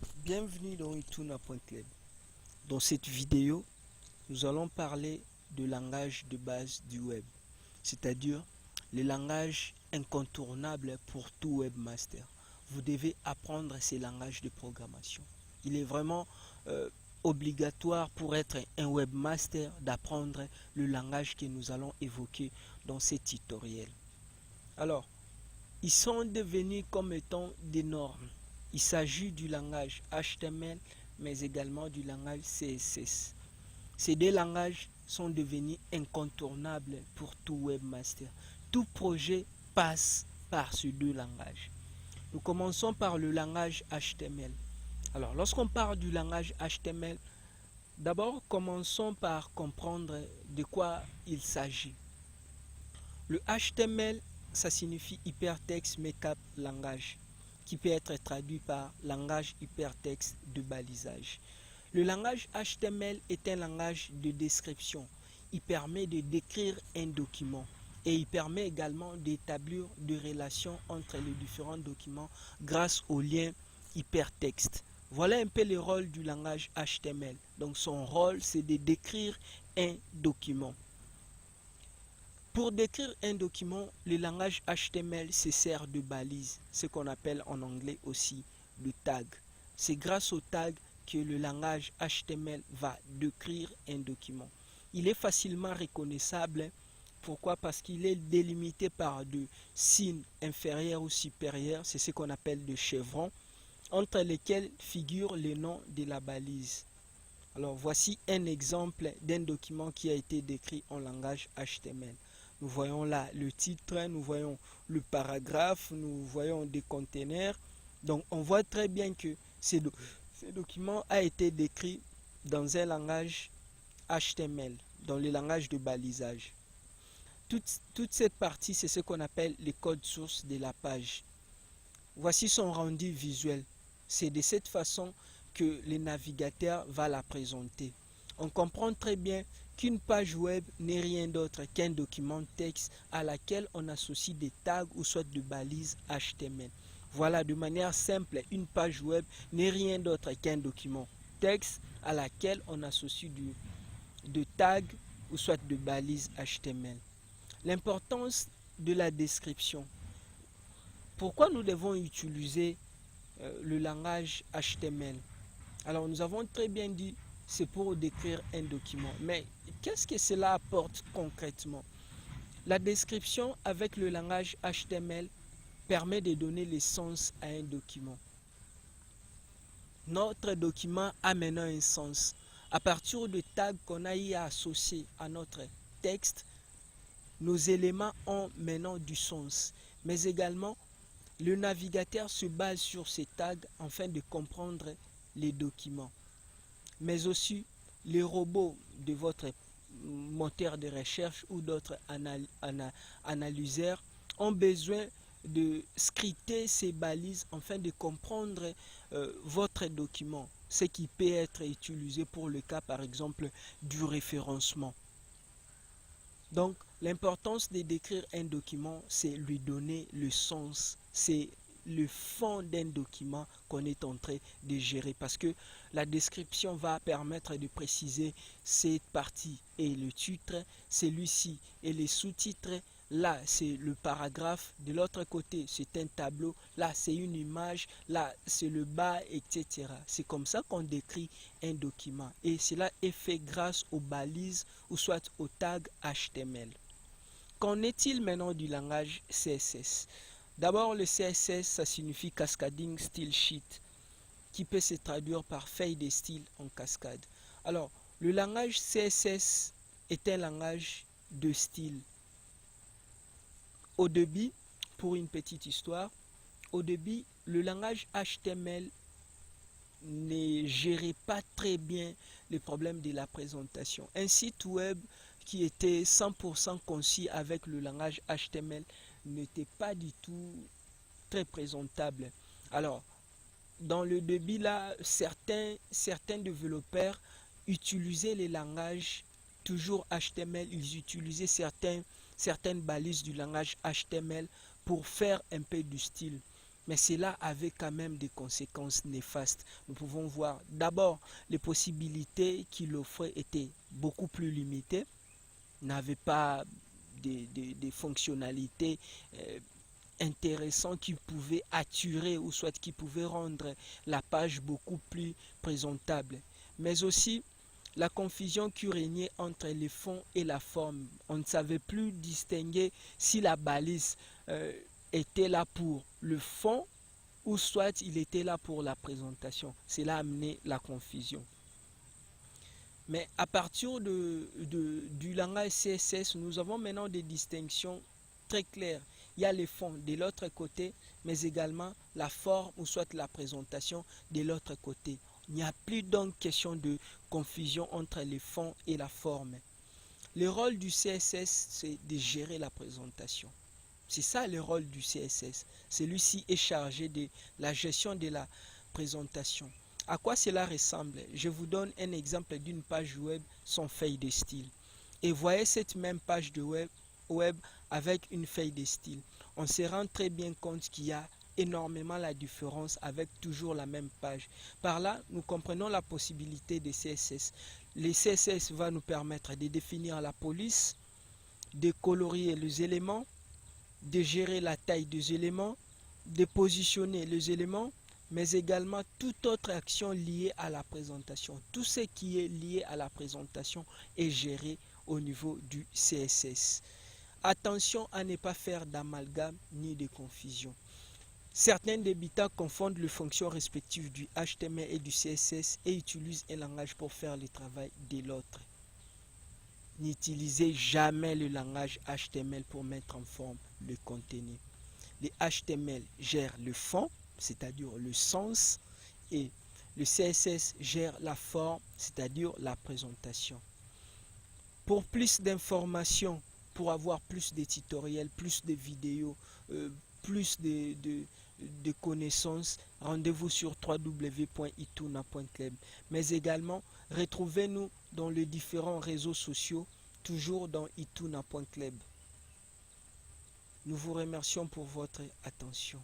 Bienvenue dans Ituna.club. Dans cette vidéo, nous allons parler de langage de base du web, c'est-à-dire les langages incontournables pour tout webmaster. Vous devez apprendre ces langages de programmation. Il est vraiment obligatoire pour être un webmaster d'apprendre le langage que nous allons évoquer dans ces tutoriels. Alors, ils sont devenus comme étant des normes. Il s'agit du langage HTML, mais également du langage CSS. Ces deux langages sont devenus incontournables pour tout webmaster. Tout projet passe par ces deux langages. Nous commençons par le langage HTML. Alors, lorsqu'on parle du langage HTML, d'abord commençons par comprendre de quoi il s'agit. Le HTML, ça signifie Hypertext Markup Language, qui peut être traduit par langage hypertexte de balisage. Le langage HTML est un langage de description. Il permet de décrire un document et il permet également d'établir des relations entre les différents documents grâce au lien hypertexte. Voilà un peu le rôle du langage HTML. Donc son rôle, c'est de décrire un document. Pour décrire un document, le langage HTML se sert de balises, ce qu'on appelle en anglais aussi le tag. C'est grâce au tag que le langage HTML va décrire un document. Il est facilement reconnaissable. Pourquoi? Parce qu'il est délimité par deux signes inférieurs ou supérieurs, c'est ce qu'on appelle des chevrons, entre lesquels figure le nom de la balise. Alors voici un exemple d'un document qui a été décrit en langage HTML. Nous voyons là le titre, nous voyons le paragraphe, nous voyons des conteneurs. Donc on voit très bien que ce document a été décrit dans un langage HTML, dans le langage de balisage. Toute cette partie, c'est ce qu'on appelle les codes sources de la page. Voici son rendu visuel. C'est de cette façon que le navigateur va la présenter. On comprend très bien qu'une page web n'est rien d'autre qu'un document texte à laquelle on associe des tags ou soit des balises HTML. Voilà, de manière simple, une page web n'est rien d'autre qu'un document texte à laquelle on associe de tags ou soit de balises HTML. L'importance de la description. Pourquoi nous devons utiliser le langage HTML? Alors nous avons très bien dit, c'est pour décrire un document. Mais qu'est-ce que cela apporte concrètement? La description avec le langage HTML permet de donner le sens à un document. Notre document a maintenant un sens. À partir de tags qu'on a y associés à notre texte, nos éléments ont maintenant du sens. Mais également, le navigateur se base sur ces tags afin de comprendre les documents. Mais aussi, les robots de votre moteur de recherche ou d'autres analyseurs ont besoin de scripter ces balises afin de comprendre votre document, ce qui peut être utilisé pour le cas par exemple du référencement. Donc l'importance de décrire un document, c'est lui donner le sens, c'est le fond d'un document qu'on est en train de gérer, parce que la description va permettre de préciser cette partie et le titre, celui-ci et les sous-titres. Là c'est le paragraphe, de l'autre côté c'est un tableau, là c'est une image, là c'est le bas, etc. C'est comme ça qu'on décrit un document et cela est fait grâce aux balises ou soit aux tags HTML. Qu'en est-il maintenant du langage CSS? D'abord, le CSS, ça signifie Cascading Style Sheet, qui peut se traduire par feuille de style en cascade. Alors, le langage CSS est un langage de style. Au début, pour une petite histoire, au début, le langage HTML ne gérait pas très bien les problèmes de la présentation. Un site web qui était 100% conçu avec le langage HTML n'était pas du tout très présentable. Alors, dans le début là, certains développeurs utilisaient les langages toujours HTML, ils utilisaient certaines balises du langage HTML pour faire un peu du style. mais cela avait quand même des conséquences néfastes. Nous pouvons voir d'abord les possibilités qu'il offrait étaient beaucoup plus limitées, n'avaient pas des fonctionnalités intéressantes qui pouvaient attirer ou soit qui pouvaient rendre la page beaucoup plus présentable. Mais aussi la confusion qui régnait entre le fond et la forme. On ne savait plus distinguer si la balise était là pour le fond ou soit il était là pour la présentation. Cela a amené la confusion. Mais à partir du langage CSS, nous avons maintenant des distinctions très claires. Il y a le fond de l'autre côté, mais également la forme ou soit la présentation de l'autre côté. Il n'y a plus donc question de confusion entre le fond et la forme. Le rôle du CSS, c'est de gérer la présentation. C'est ça le rôle du CSS. Celui-ci est chargé de la gestion de la présentation. À quoi cela ressemble? Je vous donne un exemple d'une page web sans feuille de style. Et voyez cette même page de web avec une feuille de style. On se rend très bien compte qu'il y a énormément la différence avec toujours la même page. Par là, nous comprenons la possibilité de CSS. Le CSS va nous permettre de définir la police, de colorier les éléments, de gérer la taille des éléments, de positionner les éléments, mais également toute autre action liée à la présentation. Tout ce qui est lié à la présentation est géré au niveau du CSS. Attention à ne pas faire d'amalgame ni de confusion. Certains débutants confondent les fonctions respectives du HTML et du CSS et utilisent un langage pour faire le travail de l'autre. N'utilisez jamais le langage HTML pour mettre en forme le contenu. Le HTML gère le fond, c'est-à-dire le sens, et le CSS gère la forme, c'est-à-dire la présentation. Pour plus d'informations, pour avoir plus de tutoriels, plus de vidéos, plus de connaissances, rendez-vous sur www.ituna.club. Mais également, retrouvez-nous dans les différents réseaux sociaux, toujours dans ituna.club. Nous vous remercions pour votre attention.